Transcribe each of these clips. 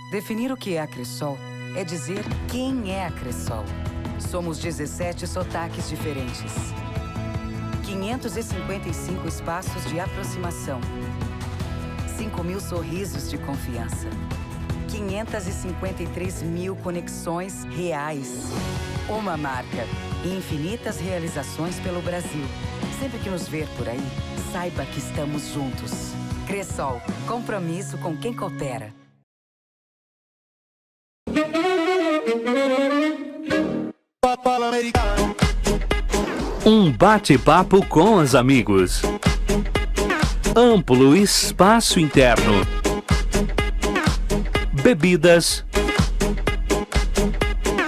Definir o que é a Cressol é dizer quem é a Cressol. Somos 17 sotaques diferentes. 555 espaços de aproximação. 5.000 sorrisos de confiança. 553 mil conexões reais. Uma marca e infinitas realizações pelo Brasil. Sempre que nos ver por aí, saiba que estamos juntos. Cressol, compromisso com quem coopera. Um bate-papo com os amigos. Amplo espaço interno. Bebidas.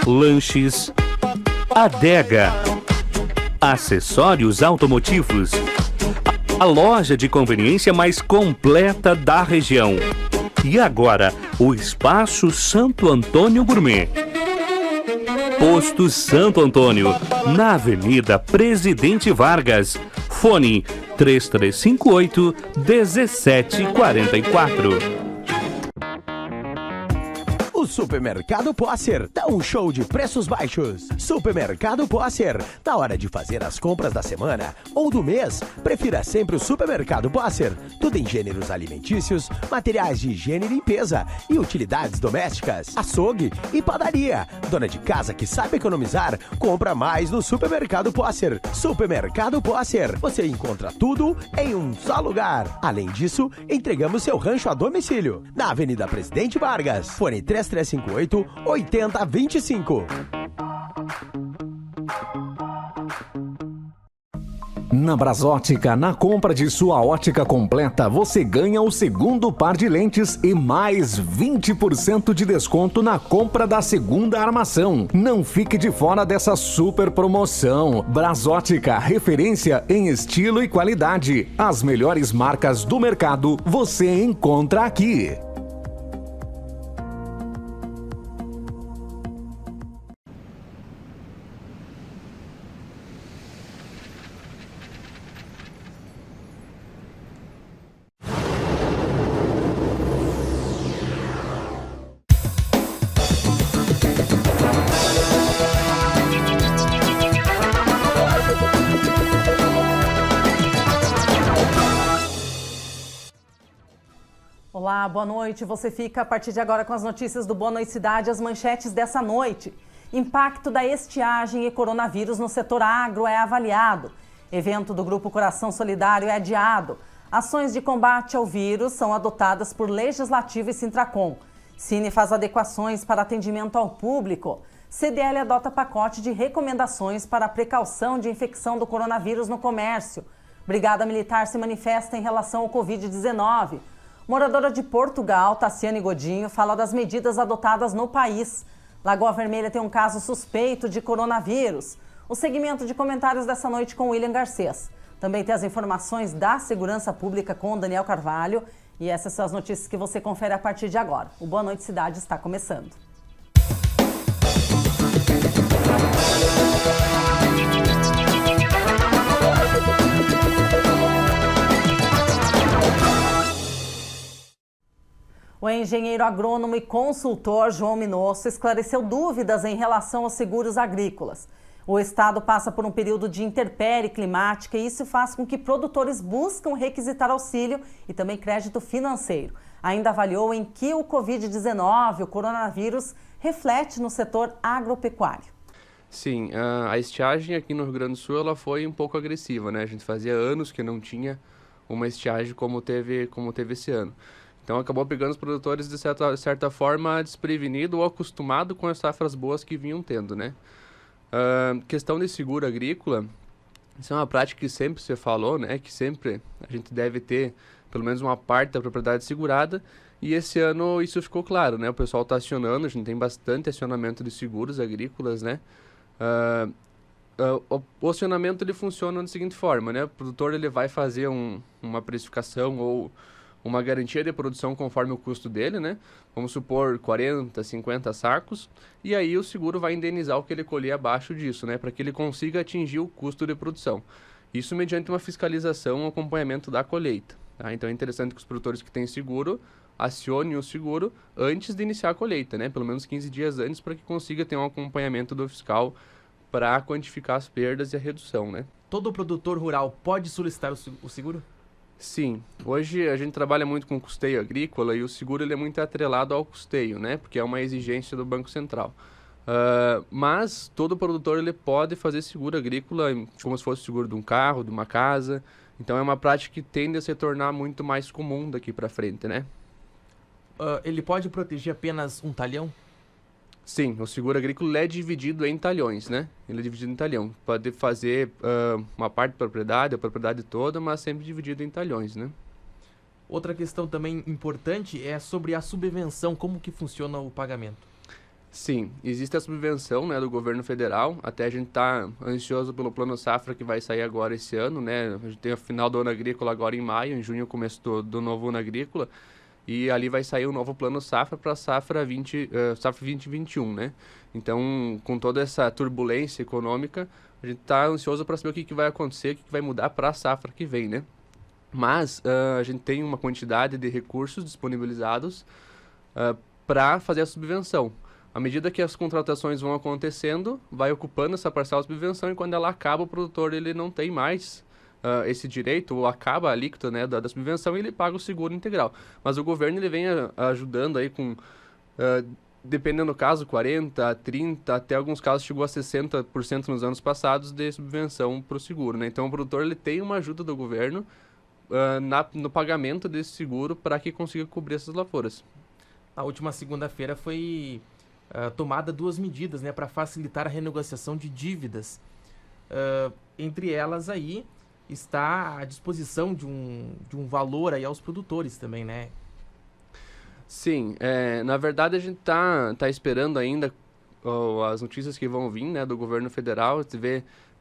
Lanches. Adega. Acessórios automotivos. A loja de conveniência mais completa da região. E agora, o Espaço Santo Antônio Gourmet. Posto Santo Antônio, na Avenida Presidente Vargas. Fone 3358-1744. O Supermercado Posser dá um show de preços baixos. Supermercado Posser, na hora de fazer as compras da semana ou do mês, prefira sempre o Supermercado Posser. Tudo em gêneros alimentícios, materiais de higiene e limpeza e utilidades domésticas, açougue e padaria. Dona de casa que sabe economizar, compra mais no Supermercado Posser. Supermercado Posser, você encontra tudo em um só lugar. Além disso, entregamos seu rancho a domicílio, na Avenida Presidente Vargas. Fone 3358-8025. Na Brasótica, na compra de sua ótica completa, você ganha o segundo par de lentes e mais 20% de desconto na compra da segunda armação. Não fique de fora dessa super promoção. Brasótica, referência em estilo e qualidade. As melhores marcas do mercado você encontra aqui. Olá, boa noite. Você fica a partir de agora com as notícias do Boa Noite Cidade, as manchetes dessa noite. Impacto da estiagem e coronavírus no setor agro é avaliado. Evento do Grupo Coração Solidário é adiado. Ações de combate ao vírus são adotadas por Legislativo e Sintracom. Cine faz adequações para atendimento ao público. CDL adota pacote de recomendações para a precaução de infecção do coronavírus no comércio. Brigada Militar se manifesta em relação ao Covid-19. Moradora de Portugal, Tassiane Godinho, fala das medidas adotadas no país. Lagoa Vermelha tem um caso suspeito de coronavírus. O segmento de comentários dessa noite com William Garcês. Também tem as informações da segurança pública com Daniel Carvalho. E essas são as notícias que você confere a partir de agora. O Boa Noite Cidade está começando. O engenheiro agrônomo e consultor João Minosso esclareceu dúvidas em relação aos seguros agrícolas. O estado passa por um período de intempérie climática e isso faz com que produtores buscam requisitar auxílio e também crédito financeiro. Ainda avaliou em que o Covid-19, o coronavírus, reflete no setor agropecuário. Sim, a estiagem aqui no Rio Grande do Sul ela foi um pouco agressiva, né? A gente fazia anos que não tinha uma estiagem como teve esse ano. Então acabou pegando os produtores de certa forma desprevenido ou acostumado com as safras boas que vinham tendo, né? Questão de seguro agrícola, isso é uma prática que sempre se falou, né? Que sempre a gente deve ter pelo menos uma parte da propriedade segurada e esse ano isso ficou claro, né? O pessoal está acionando, a gente tem bastante acionamento de seguros agrícolas, né? O acionamento ele funciona da seguinte forma, né? O produtor ele vai fazer uma precificação ou uma garantia de produção conforme o custo dele, né? Vamos supor 40, 50 sacos, e aí o seguro vai indenizar o que ele colher abaixo disso, né? Para que ele consiga atingir o custo de produção. Isso mediante uma fiscalização e acompanhamento da colheita. Tá? Então é interessante que os produtores que têm seguro acione o seguro antes de iniciar a colheita, né? Pelo menos 15 dias antes, para que consiga ter um acompanhamento do fiscal para quantificar as perdas e a redução, né? Todo produtor rural pode solicitar o seguro? Sim, hoje a gente trabalha muito com custeio agrícola e o seguro ele é muito atrelado ao custeio, né? Porque é uma exigência do Banco Central. Mas todo produtor ele pode fazer seguro agrícola como se fosse seguro de um carro, de uma casa. Então é uma prática que tende a se tornar muito mais comum daqui para frente, né? Ele pode proteger apenas um talhão? Sim, o seguro agrícola é dividido em talhões, né? Ele é dividido em talhão. Pode fazer uma parte da propriedade, a propriedade toda, mas sempre dividido em talhões, né? Outra questão também importante é sobre a subvenção, como que funciona o pagamento? Sim, existe a subvenção, né, do governo federal. Até a gente está ansioso pelo Plano Safra que vai sair agora esse ano, né? A gente tem o final do ano agrícola agora em maio, em junho começo do novo ano agrícola. E ali vai sair o novo Plano Safra para Safra 2021, né? Então, com toda essa turbulência econômica, a gente está ansioso para saber o que vai acontecer, o que vai mudar para a safra que vem, né? Mas a gente tem uma quantidade de recursos disponibilizados para fazer a subvenção. À medida que as contratações vão acontecendo, vai ocupando essa parcela de subvenção e quando ela acaba, o produtor ele não tem mais esse direito, ou acaba a alíquota, né, da subvenção e ele paga o seguro integral. Mas o governo ele vem ajudando aí com, dependendo do caso, 40%, 30%, até alguns casos chegou a 60% nos anos passados de subvenção para o seguro, né? Então o produtor ele tem uma ajuda do governo no pagamento desse seguro para que consiga cobrir essas lavouras. Na última segunda-feira foi tomada 2 medidas, né, para facilitar a renegociação de dívidas. Entre elas aí está a disposição de um valor aí aos produtores também, né? Sim, na verdade a gente tá esperando ainda as notícias que vão vir, né, do governo federal.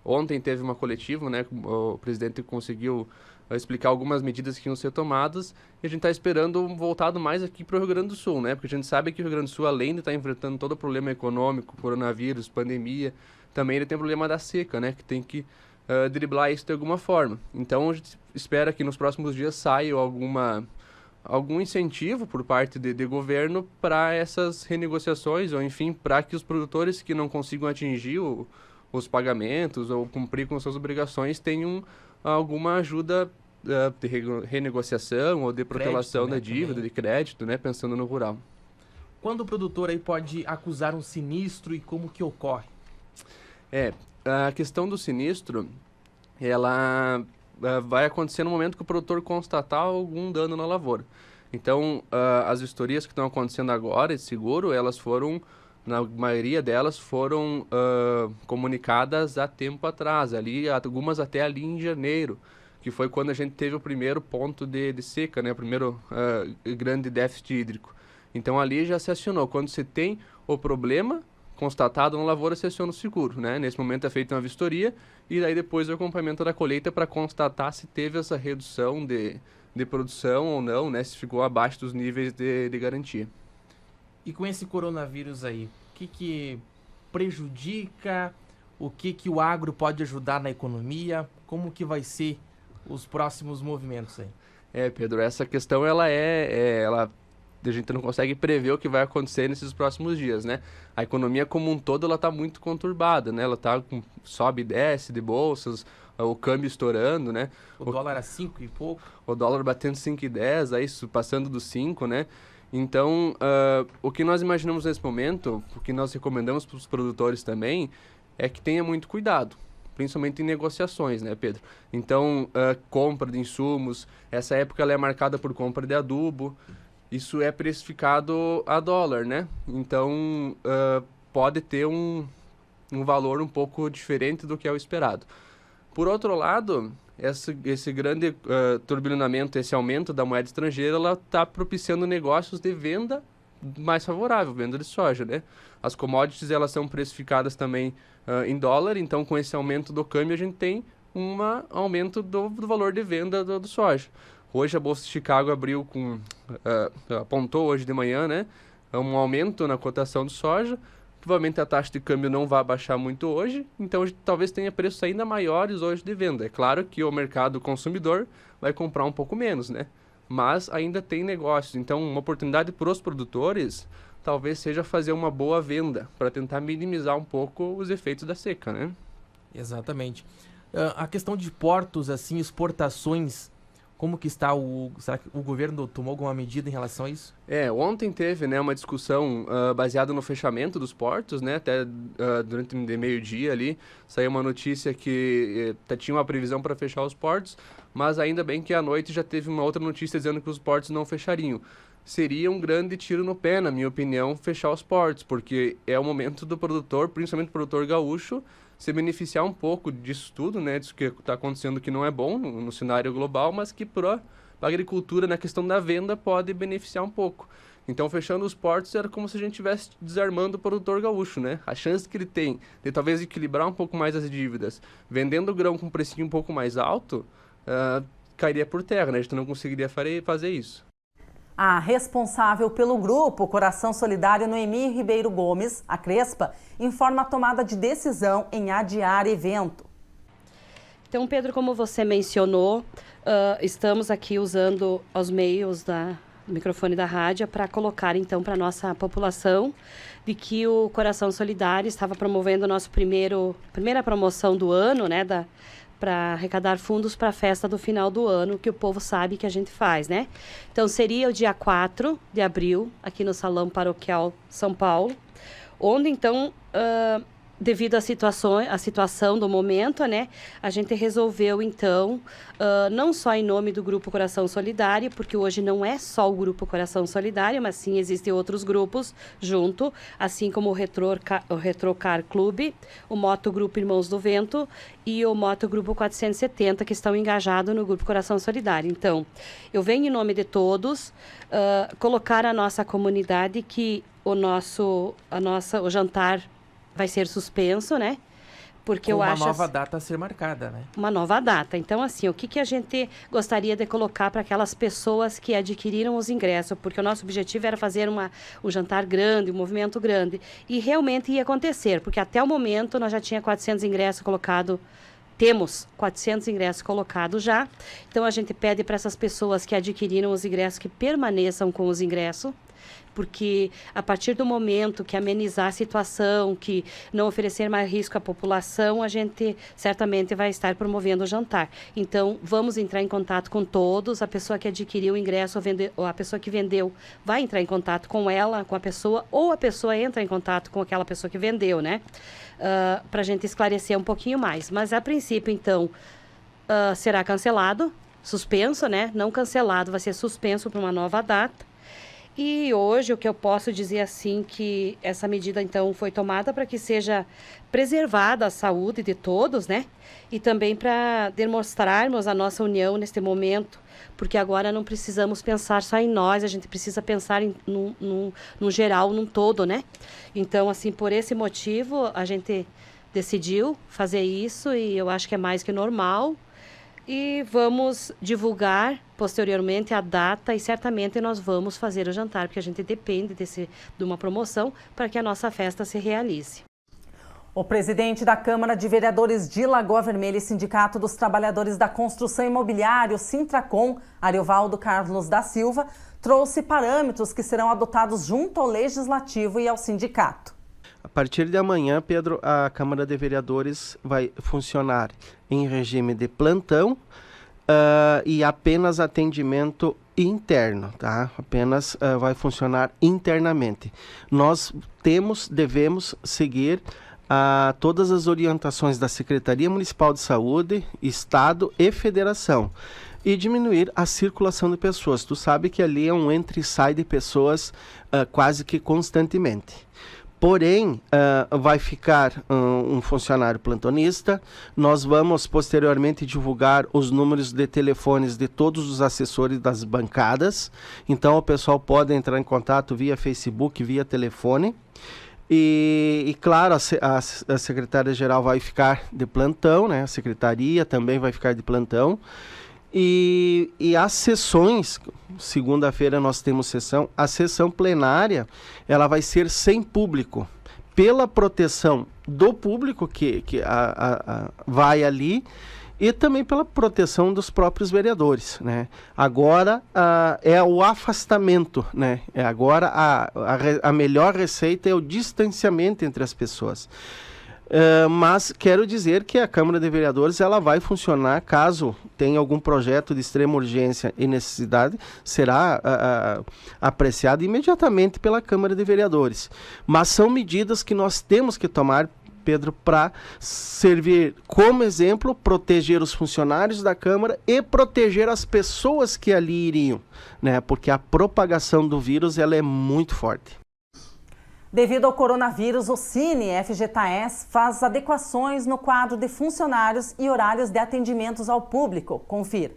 Ontem teve uma coletiva, né, o presidente conseguiu explicar algumas medidas que iam ser tomadas e a gente está esperando voltado mais aqui para o Rio Grande do Sul, né? Porque a gente sabe que o Rio Grande do Sul, além de estar enfrentando todo o problema econômico, coronavírus, pandemia, também ele tem o problema da seca, né? Que tem que driblar isso de alguma forma. Então a gente espera que nos próximos dias saia algum incentivo por parte de governo para essas renegociações ou enfim, para que os produtores que não consigam atingir os pagamentos ou cumprir com suas obrigações tenham alguma ajuda de renegociação ou de protelação Crédito, né, da dívida, também. de crédito, né, pensando no rural. Quando o produtor aí pode acusar um sinistro e como que ocorre? A questão do sinistro, ela vai acontecer no momento que o produtor constatar algum dano na lavoura. Então, as vistorias que estão acontecendo agora, esse seguro, elas foram, na maioria delas, foram comunicadas há tempo atrás, algumas até ali em janeiro, que foi quando a gente teve o primeiro ponto de seca, né, o primeiro grande déficit hídrico. Então, ali já se acionou. Quando você tem o problema constatado na lavoura, se aciona o seguro, né? Nesse momento é feita uma vistoria e daí depois o acompanhamento da colheita para constatar se teve essa redução de produção ou não, né? Se ficou abaixo dos níveis de garantia. E com esse coronavírus aí, o que prejudica, o que o agro pode ajudar na economia, como que vai ser os próximos movimentos aí? Pedro, essa questão a gente não consegue prever o que vai acontecer nesses próximos dias, né? A economia como um todo, ela está muito conturbada, né? Ela tá sobe e desce de bolsas, o câmbio estourando, né? O dólar a 5 e pouco. O dólar batendo 5,10, aí passando dos 5, né? Então, o que nós imaginamos nesse momento, o que nós recomendamos para os produtores também, é que tenha muito cuidado, principalmente em negociações, né, Pedro? Então, compra de insumos, essa época ela é marcada por compra de adubo, isso é precificado a dólar, né? Então, pode ter um valor um pouco diferente do que é o esperado. Por outro lado, esse grande turbilhonamento, esse aumento da moeda estrangeira, ela está propiciando negócios de venda mais favorável, venda de soja, né? As commodities, elas são precificadas também em dólar, então com esse aumento do câmbio a gente tem um aumento do valor de venda do soja. Hoje a Bolsa de Chicago abriu apontou hoje de manhã, né, um aumento na cotação de soja. Provavelmente a taxa de câmbio não vai baixar muito hoje, então talvez tenha preços ainda maiores hoje de venda. É claro que o mercado consumidor vai comprar um pouco menos, né? mas ainda tem negócios. Então, uma oportunidade para os produtores talvez seja fazer uma boa venda, para tentar minimizar um pouco os efeitos da seca, né? Exatamente. A questão de portos, assim, exportações, como que está será que o governo tomou alguma medida em relação a isso? Ontem teve, né, uma discussão baseada no fechamento dos portos, né, até durante o meio-dia ali, saiu uma notícia que tinha uma previsão para fechar os portos, mas ainda bem que à noite já teve uma outra notícia dizendo que os portos não fechariam. Seria um grande tiro no pé, na minha opinião, fechar os portos, porque é o momento do produtor, principalmente o produtor gaúcho, se beneficiar um pouco disso tudo, né, disso que está acontecendo que não é bom no cenário global, mas que para a agricultura, na questão da venda, pode beneficiar um pouco. Então, fechando os portos, era como se a gente estivesse desarmando o produtor gaúcho, né? A chance que ele tem de talvez equilibrar um pouco mais as dívidas, vendendo o grão com um precinho um pouco mais alto, cairia por terra, né? A gente não conseguiria fazer isso. A responsável pelo grupo Coração Solidário, Noemi Ribeiro Gomes, a Crespa, informa a tomada de decisão em adiar evento. Então, Pedro, como você mencionou, estamos aqui usando os meios do microfone da rádio para colocar, então, para a nossa população de que o Coração Solidário estava promovendo a nossa primeira promoção do ano, né, para arrecadar fundos para a festa do final do ano, que o povo sabe que a gente faz, né? Então, seria o dia 4 de abril, aqui no Salão Paroquial São Paulo, onde, então, devido à situação do momento, né, a gente resolveu, então, não só em nome do Grupo Coração Solidário, porque hoje não é só o Grupo Coração Solidário, mas sim existem outros grupos junto, assim como o Retrocar Clube, o Moto Grupo Irmãos do Vento e o Moto Grupo 470, que estão engajados no Grupo Coração Solidário. Então, eu venho em nome de todos colocar a nossa comunidade que o jantar vai ser suspenso, né? Porque com uma nova data a ser marcada, né? Uma nova data. Então, assim, o que a gente gostaria de colocar para aquelas pessoas que adquiriram os ingressos? Porque o nosso objetivo era fazer um jantar grande, um movimento grande. E realmente ia acontecer, porque até o momento nós já tínhamos 400 ingressos colocados. Temos 400 ingressos colocados já. Então, a gente pede para essas pessoas que adquiriram os ingressos que permaneçam com os ingressos, porque a partir do momento que amenizar a situação, que não oferecer mais risco à população, a gente certamente vai estar promovendo o jantar. Então, vamos entrar em contato com todos, a pessoa que adquiriu o ingresso ou a pessoa que vendeu vai entrar em contato com ela, com a pessoa, ou a pessoa entra em contato com aquela pessoa que vendeu, né? Para a gente esclarecer um pouquinho mais. Mas, a princípio, então, será cancelado, suspenso, né? Não cancelado, vai ser suspenso para uma nova data. E hoje o que eu posso dizer assim que essa medida então foi tomada para que seja preservada a saúde de todos, né? E também para demonstrarmos a nossa união neste momento, porque agora não precisamos pensar só em nós, a gente precisa pensar no geral, num todo, né? Então, assim, por esse motivo a gente decidiu fazer isso e eu acho que é mais que normal. E vamos divulgar posteriormente a data e certamente nós vamos fazer o jantar, porque a gente depende de uma promoção para que a nossa festa se realize. O presidente da Câmara de Vereadores de Lagoa Vermelha e Sindicato dos Trabalhadores da Construção Imobiliária, o Sintracom, Ariovaldo Carlos da Silva, trouxe parâmetros que serão adotados junto ao Legislativo e ao sindicato. A partir de amanhã, Pedro, a Câmara de Vereadores vai funcionar em regime de plantão e apenas atendimento interno, tá? Apenas vai funcionar internamente. Nós devemos seguir todas as orientações da Secretaria Municipal de Saúde, Estado e Federação e diminuir a circulação de pessoas. Tu sabe que ali é um entra e sai de pessoas quase que constantemente. Porém, vai ficar um funcionário plantonista. Nós vamos posteriormente divulgar os números de telefones de todos os assessores das bancadas. Então, o pessoal pode entrar em contato via Facebook, via telefone. E claro, a secretária-geral vai ficar de plantão, né? A secretaria também vai ficar de plantão. E as sessões, segunda-feira nós temos sessão, a sessão plenária, ela vai ser sem público, pela proteção do público que vai ali e também pela proteção dos próprios vereadores, né? Agora é o afastamento, né? Agora a melhor receita é o distanciamento entre as pessoas. Mas quero dizer que a Câmara de Vereadores ela vai funcionar caso tenha algum projeto de extrema urgência e necessidade, será apreciado imediatamente pela Câmara de Vereadores. Mas são medidas que nós temos que tomar, Pedro, para servir como exemplo, proteger os funcionários da Câmara e proteger as pessoas que ali iriam, né? Porque a propagação do vírus ela é muito forte. Devido ao coronavírus, o Cine FGTAS faz adequações no quadro de funcionários e horários de atendimentos ao público. Confira.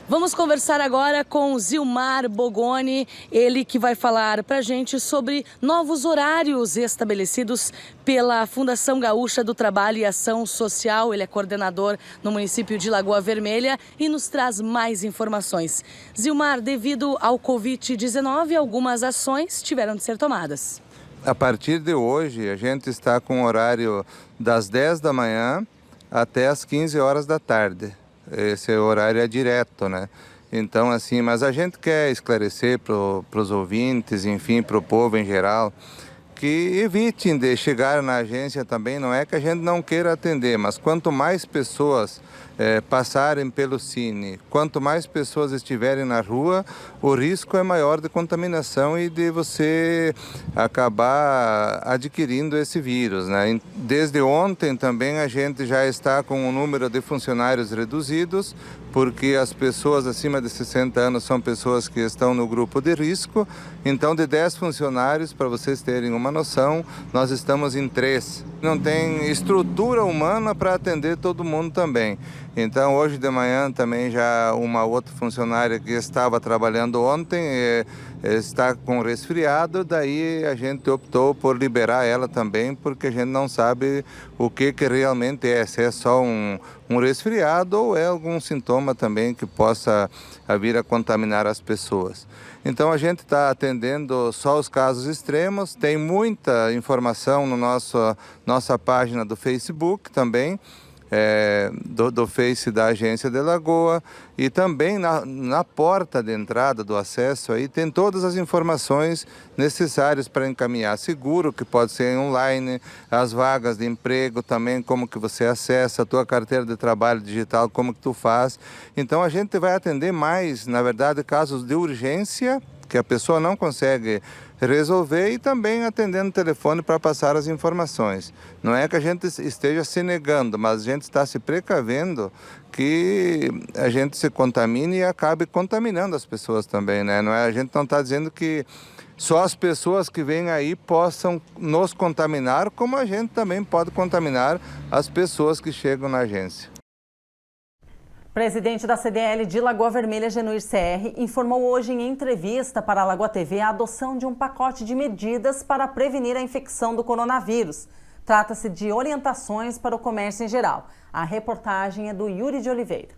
Vamos conversar agora com Zilmar Bogoni, ele que vai falar para a gente sobre novos horários estabelecidos pela Fundação Gaúcha do Trabalho e Ação Social. Ele é coordenador no município de Lagoa Vermelha e nos traz mais informações. Zilmar, devido ao Covid-19, algumas ações tiveram de ser tomadas. A partir de hoje, a gente está com o horário das 10 da manhã até as 15 horas da tarde. Esse horário é direto, né? Então, assim, mas a gente quer esclarecer para os ouvintes, enfim, para o povo em geral, que evitem de chegar na agência também. Não é que a gente não queira atender, mas quanto mais pessoas passarem pelo Cine, quanto mais pessoas estiverem na rua, o risco é maior de contaminação e de você acabar adquirindo esse vírus, né? Desde ontem também a gente já está com o número de funcionários reduzidos, porque as pessoas acima de 60 anos são pessoas que estão no grupo de risco. Então, de 10 funcionários, para vocês terem uma noção, nós estamos em 3. Não tem estrutura humana para atender todo mundo também. Então, hoje de manhã também já uma outra funcionária que estava trabalhando ontem está com resfriado, daí a gente optou por liberar ela também, porque a gente não sabe o que realmente é, se é só um resfriado ou é algum sintoma também que possa vir a contaminar as pessoas. Então a gente está atendendo só os casos extremos, tem muita informação no nossa página do Facebook também, do Face da Agência de Lagoa, e também na porta de entrada do acesso aí tem todas as informações necessárias para encaminhar seguro, que pode ser online, as vagas de emprego também, como que você acessa, a tua carteira de trabalho digital, como que tu faz. Então a gente vai atender mais, na verdade, casos de urgência, que a pessoa não consegue resolver, e também atendendo o telefone para passar as informações. Não é que a gente esteja se negando, mas a gente está se precavendo que a gente se contamine e acabe contaminando as pessoas também, né? Não é, a gente não está dizendo que só as pessoas que vêm aí possam nos contaminar, como a gente também pode contaminar as pessoas que chegam na agência. Presidente da CDL de Lagoa Vermelha, Genuir CR, informou hoje em entrevista para a Lagoa TV a adoção de um pacote de medidas para prevenir a infecção do coronavírus. Trata-se de orientações para o comércio em geral. A reportagem é do Yuri de Oliveira.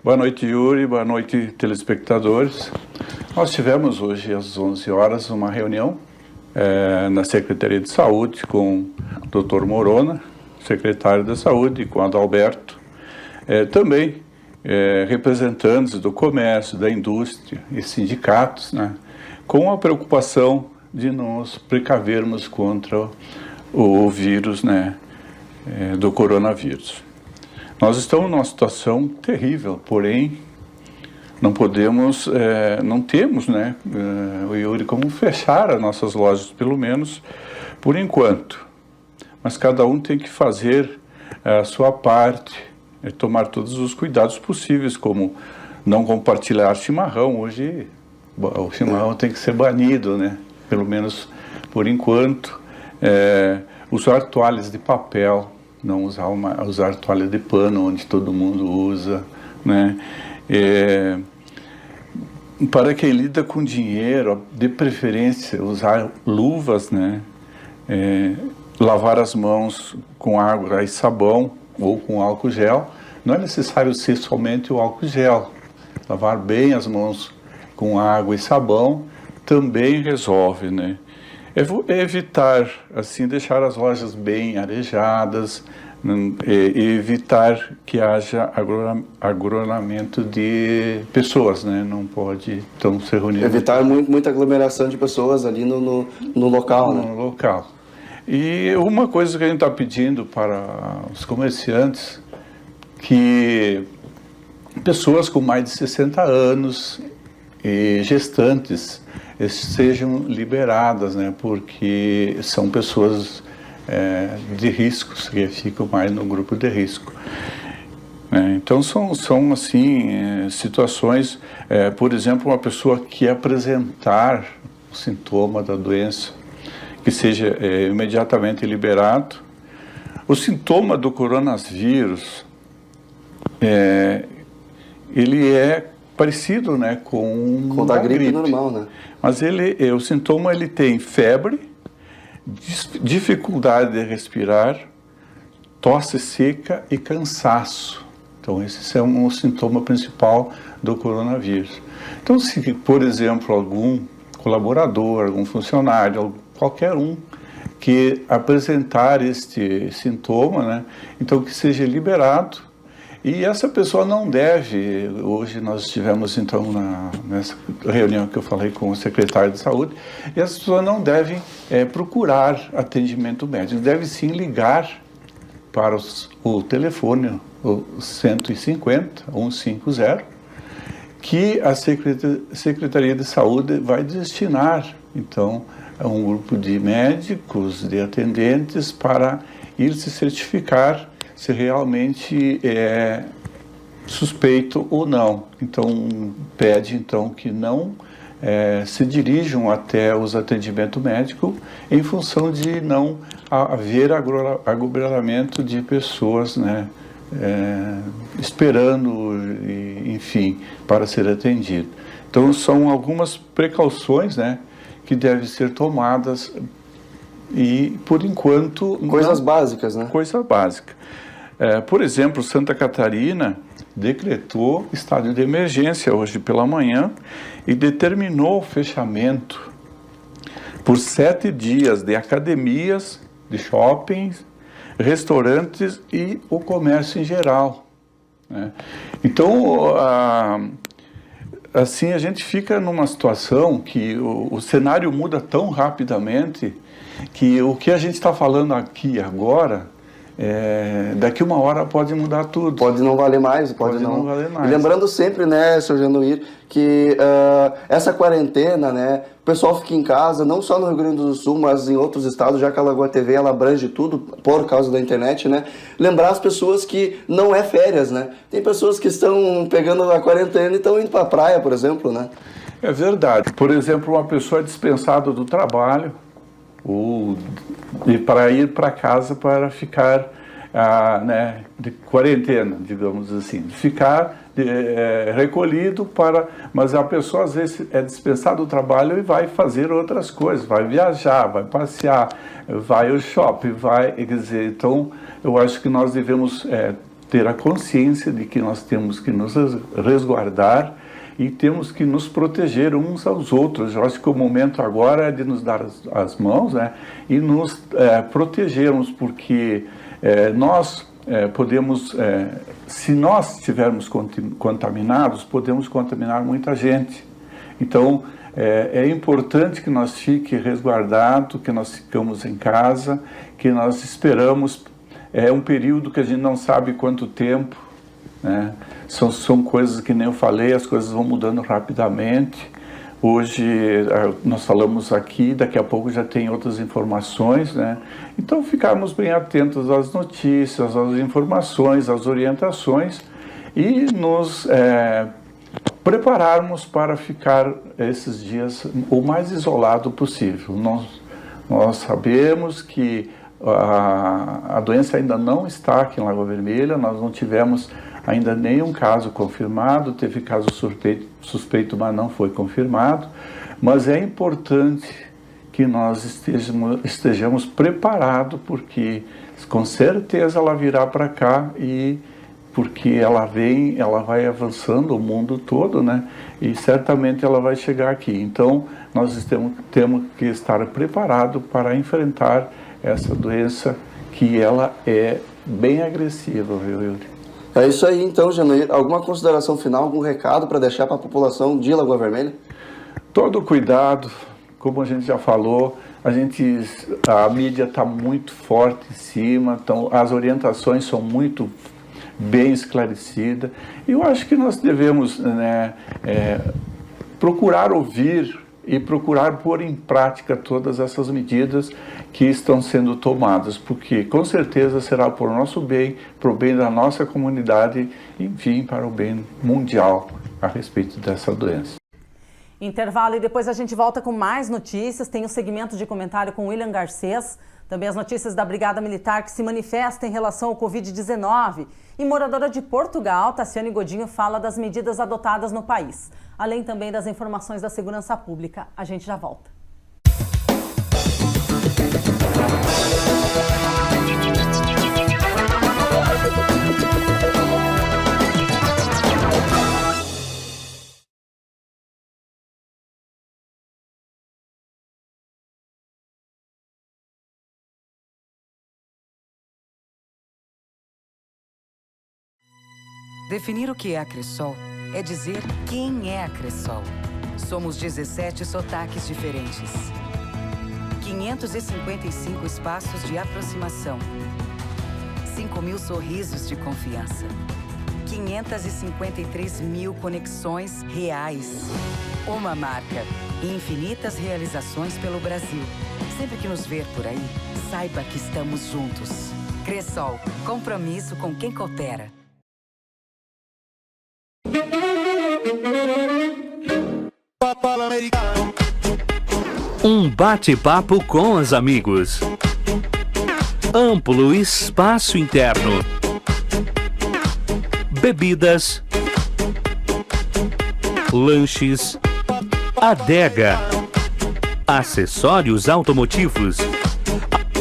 Boa noite, Yuri. Boa noite, telespectadores. Nós tivemos hoje às 11 horas uma reunião na Secretaria de Saúde com o Dr. Morona, secretário da Saúde, com o Adalberto. Também representantes do comércio, da indústria e sindicatos, né, com a preocupação de nos precavermos contra o vírus, né, do coronavírus. Nós estamos numa situação terrível, porém não podemos, não temos, né, o Yuri, como fechar as nossas lojas, pelo menos por enquanto. Mas cada um tem que fazer a sua parte, tomar todos os cuidados possíveis, como não compartilhar chimarrão. Hoje o chimarrão tem que ser banido, né? Pelo menos por enquanto. Usar toalhas de papel, não usar toalha de pano, onde todo mundo usa, né? Para quem lida com dinheiro, de preferência usar luvas, né? Lavar as mãos com água e sabão, ou com álcool gel. Não é necessário ser somente o álcool gel. Lavar bem as mãos com água e sabão também resolve, né? Evitar, assim, deixar as lojas bem arejadas, e evitar que haja aglomeramento de pessoas, né? Não pode, então, se reunir. Evitar muita aglomeração de pessoas ali no local, né? No local. E uma coisa que a gente está pedindo para os comerciantes, que pessoas com mais de 60 anos e gestantes sejam liberadas, né? Porque são pessoas de riscos, que ficam mais no grupo de risco. Então são assim, situações, por exemplo, uma pessoa que apresentar o sintoma da doença, que seja imediatamente liberado. O sintoma do coronavírus, ele é parecido, né, com da gripe normal, né? Mas o sintoma, ele tem febre, dificuldade de respirar, tosse seca e cansaço. Então, esse é um sintoma principal do coronavírus. Então, se, por exemplo, algum colaborador, algum funcionário, qualquer um que apresentar este sintoma, né, então que seja liberado. E essa pessoa não deve, hoje nós estivemos então nessa reunião que eu falei com o secretário de saúde, e essa pessoa não deve procurar atendimento médico, deve sim ligar para o telefone, o 150, 150, que a Secretaria de Saúde vai destinar, então, a um grupo de médicos, de atendentes, para ir se certificar se realmente é suspeito ou não. Então, pede então que não se dirijam até os atendimentos médicos em função de não haver aglomeramento de pessoas, né, esperando, enfim, para ser atendido. Então, são algumas precauções, né, que devem ser tomadas e, por enquanto... Coisas básicas, né? Coisa básica. Por exemplo, Santa Catarina decretou estado de emergência hoje pela manhã e determinou o fechamento por 7 dias de academias, de shoppings, restaurantes e o comércio em geral, né? Então, assim, a gente fica numa situação que o cenário muda tão rapidamente que o que a gente está falando aqui agora, daqui uma hora pode mudar tudo. Pode não valer mais, pode não valer mais. E lembrando sempre, né, Sr. Januir, que essa quarentena, né, o pessoal fica em casa, não só no Rio Grande do Sul, mas em outros estados, já que a Lagoa TV, ela abrange tudo por causa da internet, né? Lembrar as pessoas que não é férias, né? Tem pessoas que estão pegando a quarentena e estão indo para a praia, por exemplo, né? É verdade. Por exemplo, uma pessoa é dispensada do trabalho e para ir para casa para ficar né, de quarentena, digamos assim, ficar recolhido mas a pessoa às vezes é dispensada do trabalho e vai fazer outras coisas, vai viajar, vai passear, vai ao shopping, quer dizer, então eu acho que nós devemos ter a consciência de que nós temos que nos resguardar e temos que nos proteger uns aos outros. Eu acho que o momento agora é de nos dar as mãos, né, e nos protegermos, porque nós podemos, se nós estivermos contaminados, podemos contaminar muita gente. Então, é importante que nós fique resguardado, que nós ficamos em casa, que nós esperamos. É um período que a gente não sabe quanto tempo, né? São coisas que nem eu falei, as coisas vão mudando rapidamente. Hoje nós falamos aqui, daqui a pouco já tem outras informações, né? Então ficarmos bem atentos às notícias, às informações, às orientações e nos prepararmos para ficar esses dias o mais isolado possível. Nós sabemos que a doença ainda não está aqui em Lagoa Vermelha, nós não tivemos ainda nenhum caso confirmado, teve caso suspeito, mas não foi confirmado. Mas é importante que nós estejamos preparados, porque com certeza ela virá para cá, e porque ela vai avançando o mundo todo, né? E certamente ela vai chegar aqui. Então, nós temos que estar preparados para enfrentar essa doença, que ela é bem agressiva, viu, Yuri? É isso aí então, Januir. Alguma consideração final, algum recado para deixar para a população de Lagoa Vermelha? Todo cuidado, como a gente já falou, a mídia está muito forte em cima, então as orientações são muito bem esclarecidas. E eu acho que nós devemos, né, procurar ouvir e procurar pôr em prática todas essas medidas que estão sendo tomadas, porque com certeza será por nosso bem, para o bem da nossa comunidade, enfim, para o bem mundial a respeito dessa doença. Intervalo e depois a gente volta com mais notícias. Tem o segmento de comentário com William Garcês, também as notícias da Brigada Militar que se manifesta em relação ao Covid-19. E moradora de Portugal, Tassiane Godinho, fala das medidas adotadas no país, além também das informações da segurança pública. A gente já volta. Definir o que é a Cressol é dizer quem é a Cressol. Somos 17 sotaques diferentes, 555 espaços de aproximação, 5.000 sorrisos de confiança, 553 mil conexões reais. Uma marca e infinitas realizações pelo Brasil. Sempre que nos ver por aí, saiba que estamos juntos. Cressol, compromisso com quem coopera. Um bate-papo com os amigos. Amplo espaço interno. Bebidas. Lanches. Adega. Acessórios automotivos.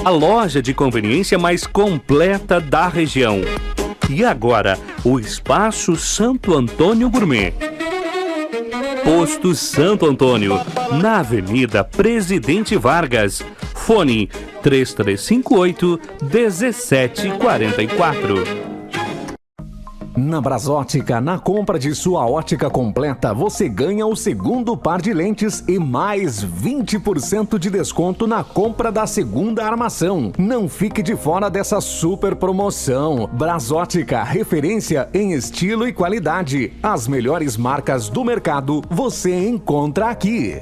A loja de conveniência mais completa da região. E agora, o Espaço Santo Antônio Gourmet. Posto Santo Antônio, na Avenida Presidente Vargas. Fone 3358-1744. Na Brasótica, na compra de sua ótica completa, você ganha o segundo par de lentes e mais 20% de desconto na compra da segunda armação. Não fique de fora dessa super promoção. Brasótica, referência em estilo e qualidade. As melhores marcas do mercado você encontra aqui.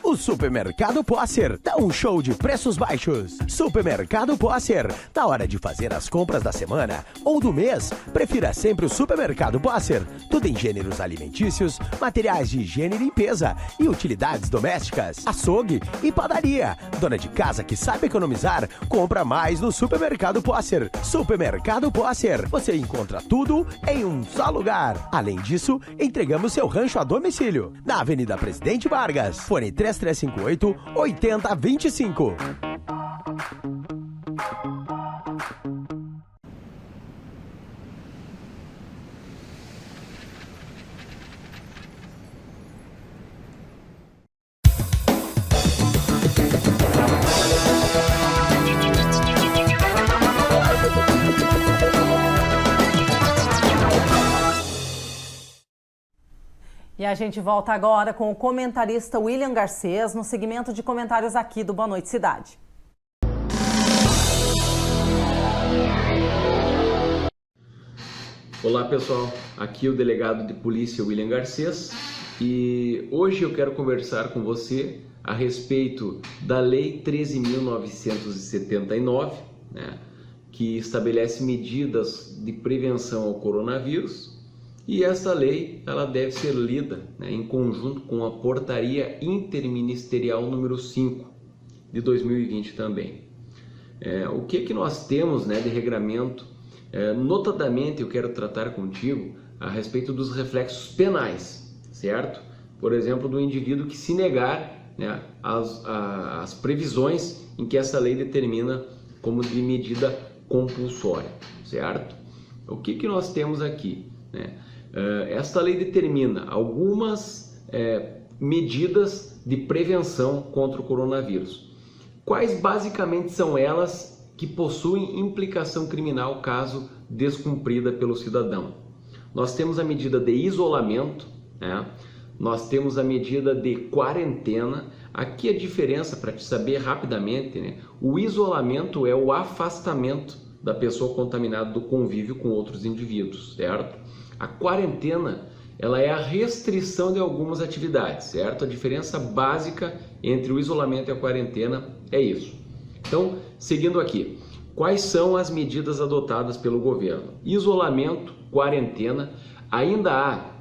O Supermercado Posser dá um show de preços baixos. Supermercado Posser, na hora de fazer as compras da semana ou do mês, prefira sempre o Supermercado Posser. Tudo em gêneros alimentícios, materiais de higiene e limpeza e utilidades domésticas, açougue e padaria. Dona de casa que sabe economizar, compra mais no Supermercado Posser. Supermercado Posser, você encontra tudo em um só lugar. Além disso, entregamos seu rancho a domicílio. Na Avenida Presidente Vargas, fone 3358-8025. E a gente volta agora com o comentarista William Garcês no segmento de comentários aqui do Boa Noite Cidade. Olá pessoal, aqui é o delegado de polícia William Garcês e hoje eu quero conversar com você a respeito da Lei 13.979, né, que estabelece medidas de prevenção ao coronavírus. E essa lei ela deve ser lida, né, em conjunto com a Portaria Interministerial número 5 de 2020 também. O que nós temos, né, de regramento? Notadamente eu quero tratar contigo a respeito dos reflexos penais, certo? Por exemplo, do indivíduo que se negar, né, as previsões em que essa lei determina como de medida compulsória, certo? O que nós temos aqui, né? Esta lei determina algumas medidas de prevenção contra o coronavírus. Quais basicamente são elas que possuem implicação criminal caso descumprida pelo cidadão? Nós temos a medida de isolamento, né? Nós temos a medida de quarentena. Aqui a diferença, para te saber rapidamente, né? O isolamento é o afastamento da pessoa contaminada do convívio com outros indivíduos, certo? A quarentena, ela é a restrição de algumas atividades, certo? A diferença básica entre o isolamento e a quarentena é isso. Então, seguindo aqui, quais são as medidas adotadas pelo governo? Isolamento, quarentena, ainda há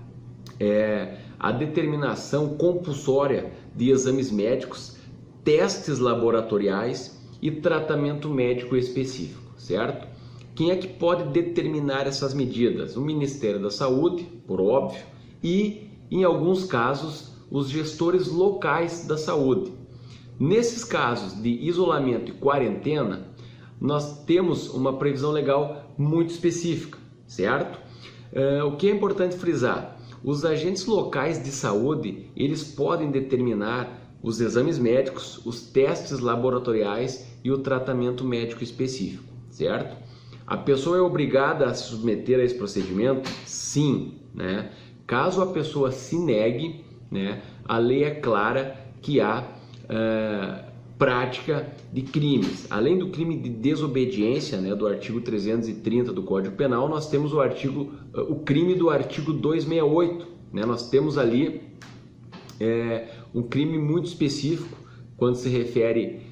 a determinação compulsória de exames médicos, testes laboratoriais e tratamento médico específico, certo? Quem é que pode determinar essas medidas? O Ministério da Saúde, por óbvio, e, em alguns casos, os gestores locais da saúde. Nesses casos de isolamento e quarentena, nós temos uma previsão legal muito específica, certo? O que é importante frisar? Os agentes locais de saúde, eles podem determinar os exames médicos, os testes laboratoriais e o tratamento médico específico, certo? A pessoa é obrigada a se submeter a esse procedimento? Sim, né? Caso a pessoa se negue, né, a lei é clara que há prática de crimes. Além do crime de desobediência, né, do artigo 330 do Código Penal, nós temos o crime do artigo 268. Né? Nós temos ali um crime muito específico quando se refere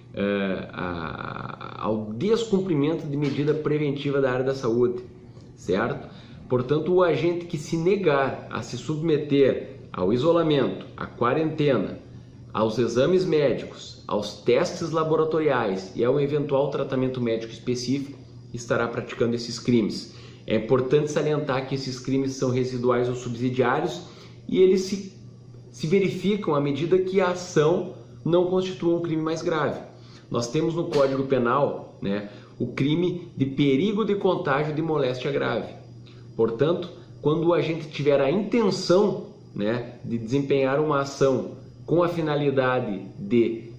ao descumprimento de medida preventiva da área da saúde, certo? Portanto, o agente que se negar a se submeter ao isolamento, à quarentena, aos exames médicos, aos testes laboratoriais e ao eventual tratamento médico específico, estará praticando esses crimes. É importante salientar que esses crimes são residuais ou subsidiários e eles se verificam à medida que a ação não constitua um crime mais grave. Nós temos no Código Penal, né, o crime de perigo de contágio de moléstia grave. Portanto, quando o agente tiver a intenção, né, de desempenhar uma ação com a finalidade de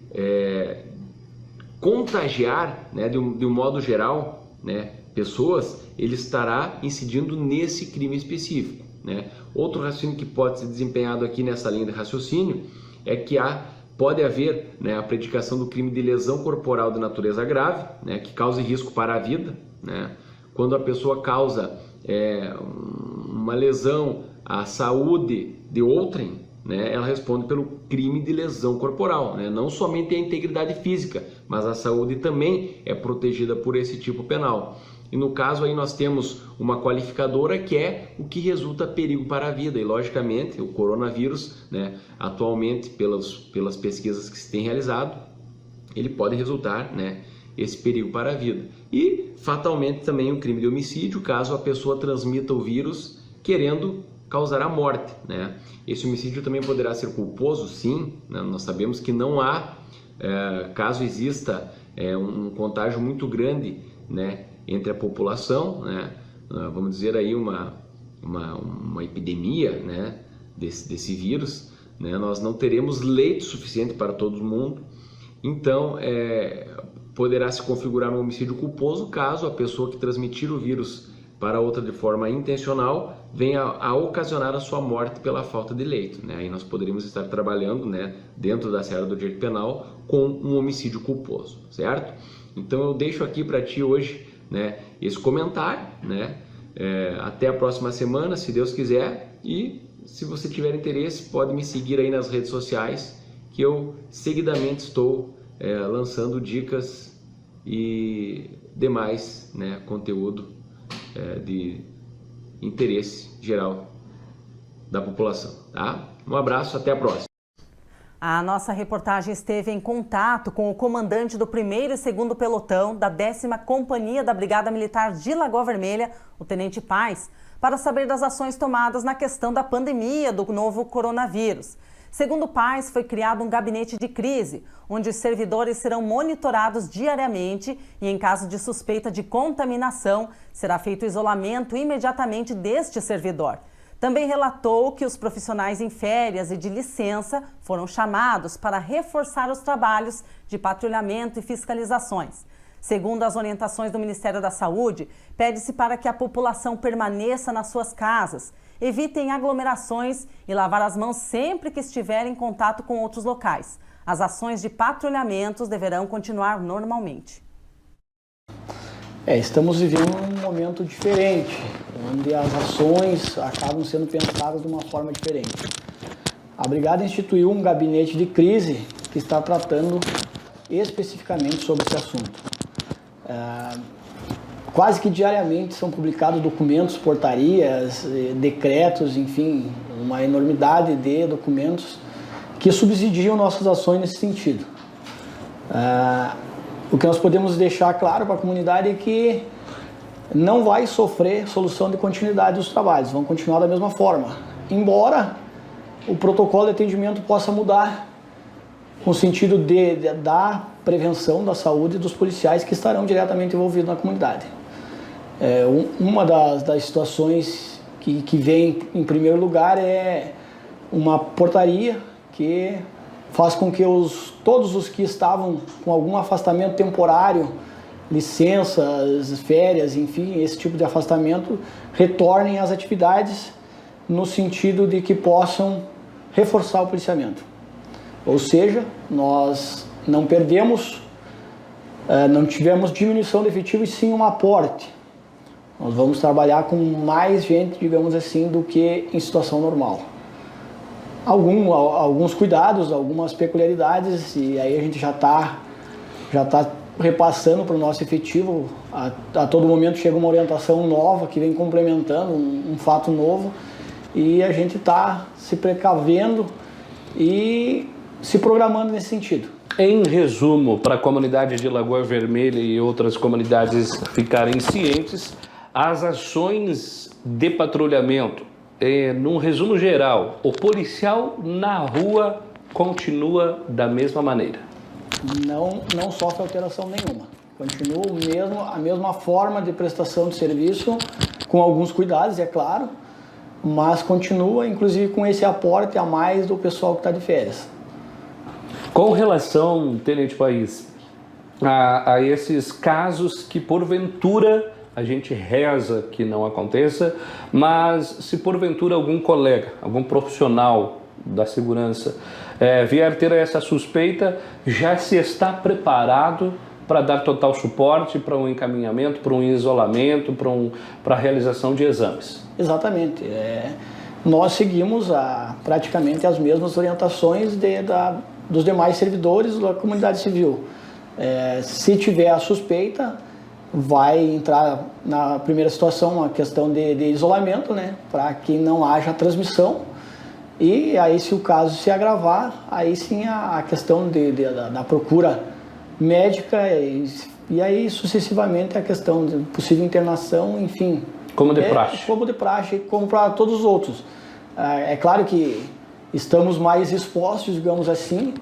contagiar, né, de um modo geral, né, pessoas, ele estará incidindo nesse crime específico. Né? Outro raciocínio que pode ser desempenhado aqui nessa linha de raciocínio é que pode haver, né, a predicação do crime de lesão corporal de natureza grave, né, que cause risco para a vida. Né? Quando a pessoa causa uma lesão à saúde de outrem, né, ela responde pelo crime de lesão corporal, né? Não somente a integridade física, mas a saúde também é protegida por esse tipo penal. E no caso aí nós temos uma qualificadora que é o que resulta perigo para a vida. E logicamente o coronavírus, né, atualmente pelas pesquisas que se tem realizado, ele pode resultar, né, esse perigo para a vida. E fatalmente também o crime de homicídio, caso a pessoa transmita o vírus querendo causar a morte. Né? Esse homicídio também poderá ser culposo, sim. Né? Nós sabemos que não há, caso exista um contágio muito grande, né, entre a população, né, vamos dizer aí uma epidemia, né, desse vírus, né, nós não teremos leito suficiente para todo mundo. Então, poderá se configurar um homicídio culposo caso a pessoa que transmitir o vírus para outra de forma intencional venha a ocasionar a sua morte pela falta de leito. Né? Aí nós poderíamos estar trabalhando, né, dentro da seara do direito penal com um homicídio culposo, certo? Então eu deixo aqui para ti hoje, né, esse comentário, né? Até a próxima semana, se Deus quiser, e se você tiver interesse pode me seguir aí nas redes sociais, que eu seguidamente estou lançando dicas e demais, né, conteúdo de interesse geral da população, tá? Um abraço, até a próxima. A nossa reportagem esteve em contato com o comandante do 1º e 2º pelotão da 10ª Companhia da Brigada Militar de Lagoa Vermelha, o Tenente Paz, para saber das ações tomadas na questão da pandemia do novo coronavírus. Segundo Paz, foi criado um gabinete de crise, onde os servidores serão monitorados diariamente e, em caso de suspeita de contaminação, será feito o isolamento imediatamente deste servidor. Também relatou que os profissionais em férias e de licença foram chamados para reforçar os trabalhos de patrulhamento e fiscalizações. Segundo as orientações do Ministério da Saúde, pede-se para que a população permaneça nas suas casas, evitem aglomerações e lavar as mãos sempre que estiver em contato com outros locais. As ações de patrulhamentos deverão continuar normalmente. Estamos vivendo um momento diferente, onde as ações acabam sendo pensadas de uma forma diferente. A Brigada instituiu um gabinete de crise que está tratando especificamente sobre esse assunto. Quase que diariamente são publicados documentos, portarias, decretos, enfim, uma enormidade de documentos que subsidiam nossas ações nesse sentido. O que nós podemos deixar claro para a comunidade é que não vai sofrer solução de continuidade dos trabalhos, vão continuar da mesma forma, embora o protocolo de atendimento possa mudar no sentido da prevenção da saúde dos policiais que estarão diretamente envolvidos na comunidade. Uma das situações que vem em primeiro lugar é uma portaria que faz com que todos os que estavam com algum afastamento temporário, licenças, férias, enfim, esse tipo de afastamento, retornem às atividades no sentido de que possam reforçar o policiamento. Ou seja, nós não perdemos, não tivemos diminuição de efetivo e sim um aporte. Nós vamos trabalhar com mais gente, digamos assim, do que em situação normal. Alguns cuidados, algumas peculiaridades, e aí a gente já tá repassando para o nosso efetivo. A todo momento chega uma orientação nova que vem complementando um fato novo, e a gente está se precavendo e se programando nesse sentido. Em resumo, para a comunidade de Lagoa Vermelha e outras comunidades ficarem cientes, as ações de patrulhamento, num resumo geral, o policial na rua continua da mesma maneira? Não sofre alteração nenhuma. Continua a mesma forma de prestação de serviço, com alguns cuidados, é claro, mas continua, inclusive, com esse aporte a mais do pessoal que está de férias. Com relação, Tenente País, a esses casos que, porventura, a gente reza que não aconteça, mas se porventura algum colega, algum profissional da segurança vier ter essa suspeita, já se está preparado para dar total suporte para um encaminhamento, para um isolamento, para a realização de exames? Exatamente. Nós seguimos praticamente as mesmas orientações dos demais servidores da comunidade civil. Se tiver a suspeita, vai entrar na primeira situação a questão de isolamento, né, para que não haja transmissão, e aí se o caso se agravar, aí sim a questão da procura médica e aí sucessivamente a questão de possível internação, enfim. Como de praxe. Como de praxe, como para todos os outros. É claro que estamos mais expostos, digamos assim,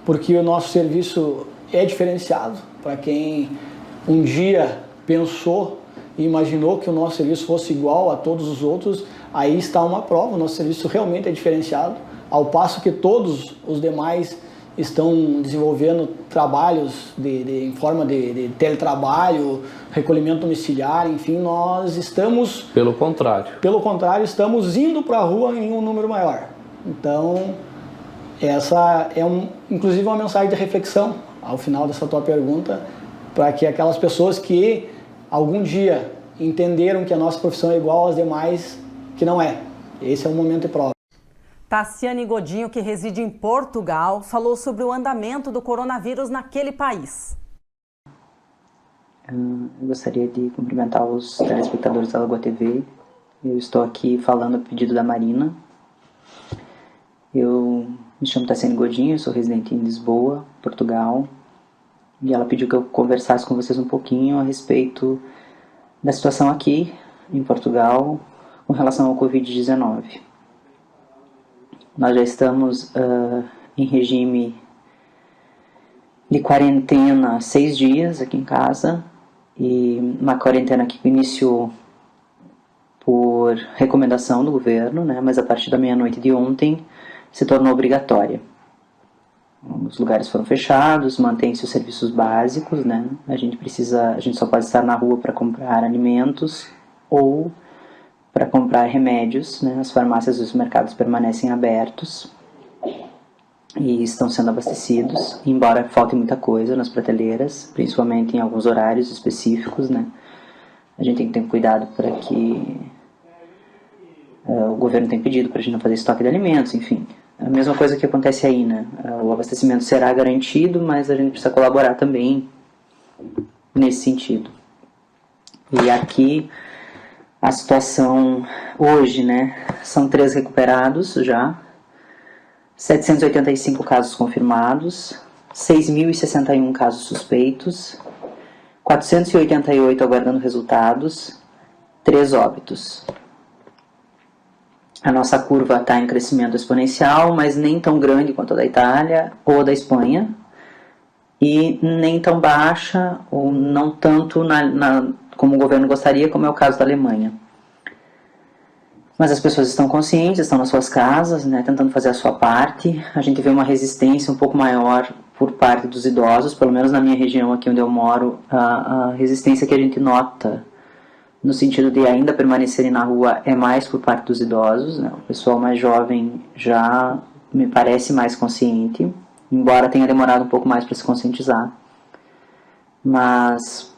porque o nosso serviço é diferenciado. Para quem um dia pensou e imaginou que o nosso serviço fosse igual a todos os outros, aí está uma prova. O nosso serviço realmente é diferenciado, ao passo que todos os demais estão desenvolvendo trabalhos em forma de teletrabalho, recolhimento domiciliar, enfim, nós estamos... Pelo contrário. Pelo contrário, estamos indo para a rua em um número maior. Então, essa é inclusive uma mensagem de reflexão ao final dessa tua pergunta, para que aquelas pessoas que algum dia entenderam que a nossa profissão é igual às demais, que não é. Esse é um momento de prova. Tassiane Godinho, que reside em Portugal, falou sobre o andamento do coronavírus naquele país. Eu gostaria de cumprimentar os telespectadores da Lagoa TV. Eu estou aqui falando a pedido da Marina. Eu me chamo Tassiane Godinho, sou residente em Lisboa, Portugal. E ela pediu que eu conversasse com vocês um pouquinho a respeito da situação aqui em Portugal com relação ao Covid-19. Nós já estamos em regime de quarentena 6 dias aqui em casa, e uma quarentena que iniciou por por recomendação do governo, né, mas a partir da meia-noite de ontem se tornou obrigatória. Os lugares foram fechados, mantém-se os serviços básicos, né? A gente só pode estar na rua para comprar alimentos ou para comprar remédios, né? As farmácias e os mercados permanecem abertos e estão sendo abastecidos, embora falte muita coisa nas prateleiras, principalmente em alguns horários específicos, né? A gente tem que ter cuidado para que o governo tem pedido para a gente não fazer estoque de alimentos, enfim. A mesma coisa que acontece aí, né? O abastecimento será garantido, mas a gente precisa colaborar também nesse sentido. E aqui a situação hoje, né? São 3 recuperados já, 785 casos confirmados, 6.061 casos suspeitos, 488 aguardando resultados, 3 óbitos. A nossa curva está em crescimento exponencial, mas nem tão grande quanto a da Itália ou a da Espanha, e nem tão baixa ou não tanto como o governo gostaria, como é o caso da Alemanha. Mas as pessoas estão conscientes, estão nas suas casas, né, tentando fazer a sua parte. A gente vê uma resistência um pouco maior por parte dos idosos, pelo menos na minha região aqui onde eu moro, a resistência que a gente nota no sentido de ainda permanecerem na rua é mais por parte dos idosos, né? O pessoal mais jovem já me parece mais consciente, embora tenha demorado um pouco mais para se conscientizar. Mas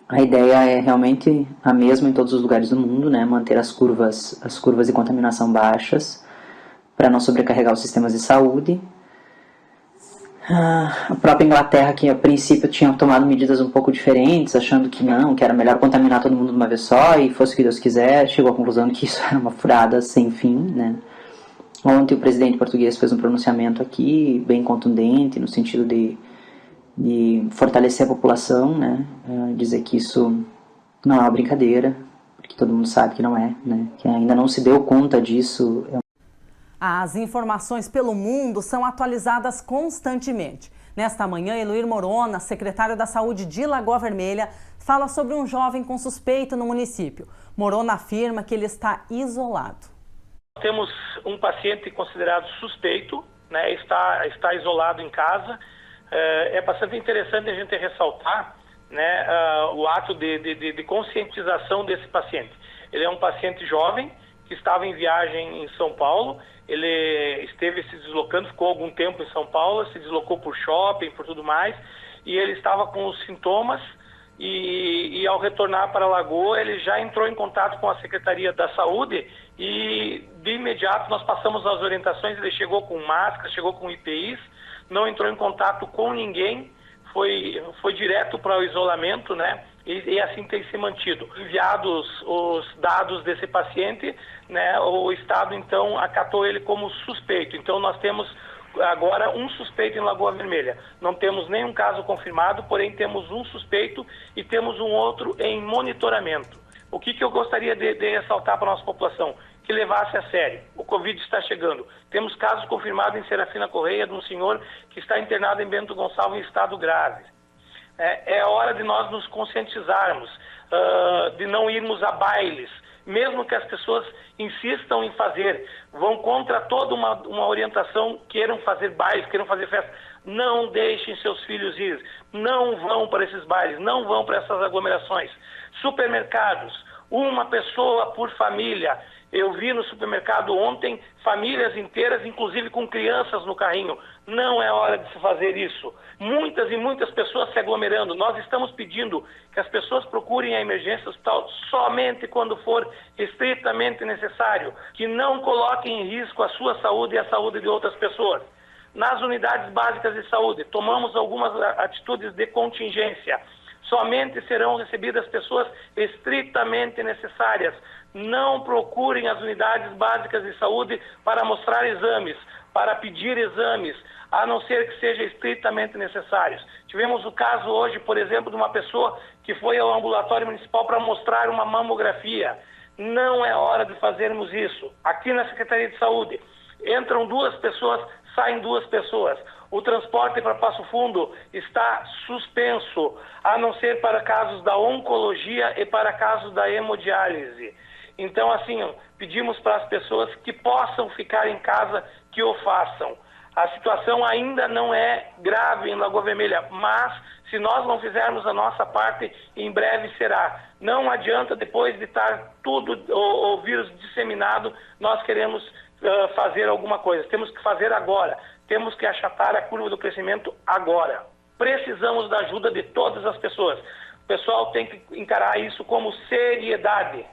a ideia é realmente a mesma em todos os lugares do mundo, né? Manter as curvas de contaminação baixas para não sobrecarregar os sistemas de saúde. A própria Inglaterra, que a princípio tinha tomado medidas um pouco diferentes, achando que não, que era melhor contaminar todo mundo de uma vez só e fosse o que Deus quiser, chegou à conclusão de que isso era uma furada sem fim, né? Ontem o presidente português fez um pronunciamento aqui bem contundente no sentido de fortalecer a população, né? Dizer que isso não é uma brincadeira, porque todo mundo sabe que não é, né? Que ainda não se deu conta disso. As informações pelo mundo são atualizadas constantemente. Nesta manhã, Eloir Morona, secretário da Saúde de Lagoa Vermelha, fala sobre um jovem com suspeita no município. Morona afirma que ele está isolado. Temos um paciente considerado suspeito, né, está isolado em casa. É bastante interessante a gente ressaltar, né, o ato de conscientização desse paciente. Ele é um paciente jovem que estava em viagem em São Paulo. Ele esteve se deslocando, ficou algum tempo em São Paulo, se deslocou por shopping, por tudo mais, e ele estava com os sintomas e ao retornar para a Lagoa, ele já entrou em contato com a Secretaria da Saúde e de imediato nós passamos as orientações. Ele chegou com máscara, chegou com IPIs, não entrou em contato com ninguém, foi direto para o isolamento, né? E assim tem se mantido. Enviados os dados desse paciente, né, o Estado então acatou ele como suspeito. Então nós temos agora um suspeito em Lagoa Vermelha. Não temos nenhum caso confirmado, porém temos um suspeito e temos um outro em monitoramento. O que eu gostaria de ressaltar para a nossa população? Que levasse a sério. O Covid está chegando. Temos casos confirmados em Serafina Correia, de um senhor que está internado em Bento Gonçalves em estado grave. É hora de nós nos conscientizarmos, de não irmos a bailes, mesmo que as pessoas insistam em fazer, vão contra toda uma orientação, queiram fazer bailes, queiram fazer festa. Não deixem seus filhos ir, não vão para esses bailes, não vão para essas aglomerações. Supermercados, uma pessoa por família. Eu vi no supermercado ontem famílias inteiras, inclusive com crianças no carrinho. Não é hora de se fazer isso. Muitas e muitas pessoas se aglomerando. Nós estamos pedindo que as pessoas procurem a emergência hospital somente quando for estritamente necessário, que não coloquem em risco a sua saúde e a saúde de outras pessoas. Nas unidades básicas de saúde, tomamos algumas atitudes de contingência. Somente serão recebidas pessoas estritamente necessárias. Não procurem as unidades básicas de saúde para mostrar exames, para pedir exames, a não ser que seja estritamente necessários. Tivemos o caso hoje, por exemplo, de uma pessoa que foi ao ambulatório municipal para mostrar uma mamografia. Não é hora de fazermos isso. Aqui na Secretaria de Saúde, entram 2 pessoas, saem 2 pessoas. O transporte para Passo Fundo está suspenso, a não ser para casos da oncologia e para casos da hemodiálise. Então, assim, pedimos para as pessoas que possam ficar em casa, que o façam. A situação ainda não é grave em Lagoa Vermelha, mas se nós não fizermos a nossa parte, em breve será. Não adianta, depois de estar tudo, o vírus disseminado, nós queremos fazer alguma coisa. Temos que fazer agora. Temos que achatar a curva do crescimento agora. Precisamos da ajuda de todas as pessoas. O pessoal tem que encarar isso como seriedade.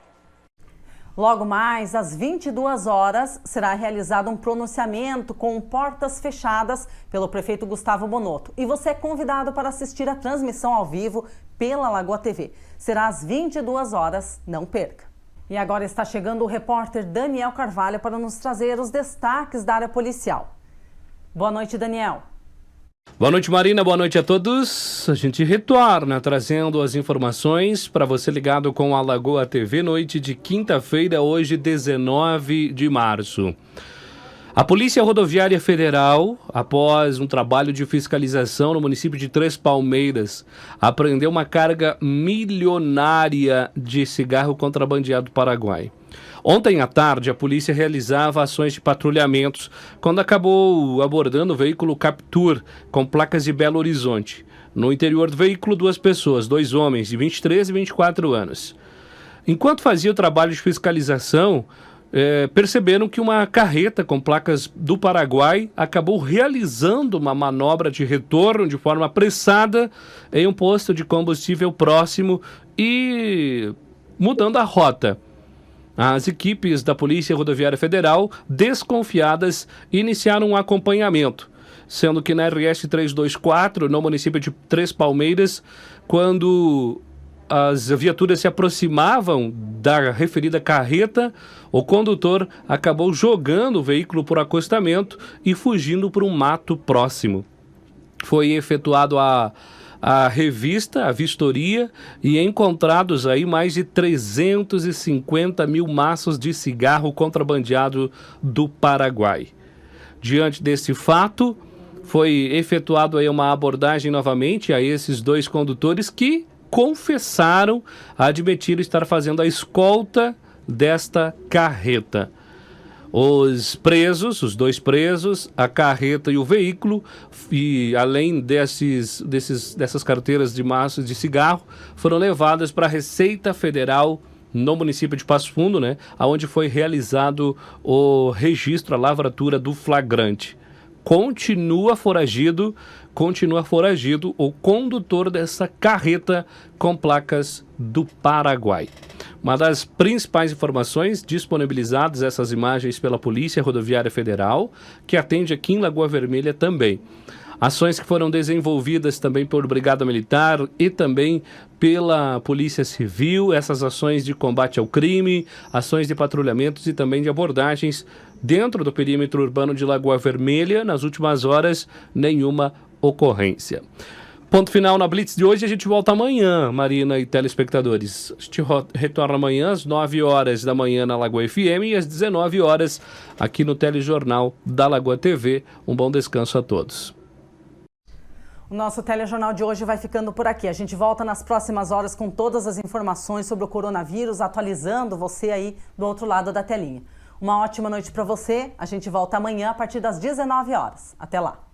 Logo mais, às 22 horas, será realizado um pronunciamento com portas fechadas pelo prefeito Gustavo Bonotto. E você é convidado para assistir a transmissão ao vivo pela Lagoa TV. Será às 22 horas, não perca. E agora está chegando o repórter Daniel Carvalho para nos trazer os destaques da área policial. Boa noite, Daniel. Boa noite, Marina. Boa noite a todos. A gente retorna trazendo as informações para você ligado com a Lagoa TV, noite de quinta-feira, hoje 19 de março. A Polícia Rodoviária Federal, após um trabalho de fiscalização no município de Três Palmeiras, apreendeu uma carga milionária de cigarro contrabandeado do Paraguai. Ontem à tarde, a polícia realizava ações de patrulhamentos quando acabou abordando o veículo Captur com placas de Belo Horizonte. No interior do veículo, 2 pessoas, 2 homens de 23 e 24 anos. Enquanto fazia o trabalho de fiscalização, perceberam que uma carreta com placas do Paraguai acabou realizando uma manobra de retorno de forma apressada em um posto de combustível próximo e mudando a rota. As equipes da Polícia Rodoviária Federal, desconfiadas, iniciaram um acompanhamento, sendo que na RS 324, no município de Três Palmeiras, quando as viaturas se aproximavam da referida carreta, o condutor acabou jogando o veículo por acostamento e fugindo por um mato próximo. Foi efetuado a revista, a vistoria, e encontrados aí mais de 350 mil maços de cigarro contrabandeado do Paraguai. Diante desse fato, foi efetuado aí uma abordagem novamente a esses 2 condutores que confessaram admitir estar fazendo a escolta desta carreta. Os presos, os 2 presos, a carreta e o veículo, e além dessas carteiras de maços de cigarro, foram levadas para a Receita Federal no município de Passo Fundo, onde foi realizado o registro, a lavratura do flagrante. Continua foragido o condutor dessa carreta com placas do Paraguai. Uma das principais informações disponibilizadas, essas imagens pela Polícia Rodoviária Federal, que atende aqui em Lagoa Vermelha também. Ações que foram desenvolvidas também por Brigada Militar e também pela Polícia Civil, essas ações de combate ao crime, ações de patrulhamentos e também de abordagens dentro do perímetro urbano de Lagoa Vermelha. Nas últimas horas, nenhuma ocorrência. Ponto final na Blitz de hoje. A gente volta amanhã, Marina e telespectadores. A gente retorna amanhã às 9 horas da manhã na Lagoa FM e às 19 horas aqui no Telejornal da Lagoa TV. Um bom descanso a todos. O nosso telejornal de hoje vai ficando por aqui. A gente volta nas próximas horas com todas as informações sobre o coronavírus, atualizando você aí do outro lado da telinha. Uma ótima noite para você. A gente volta amanhã a partir das 19 horas. Até lá.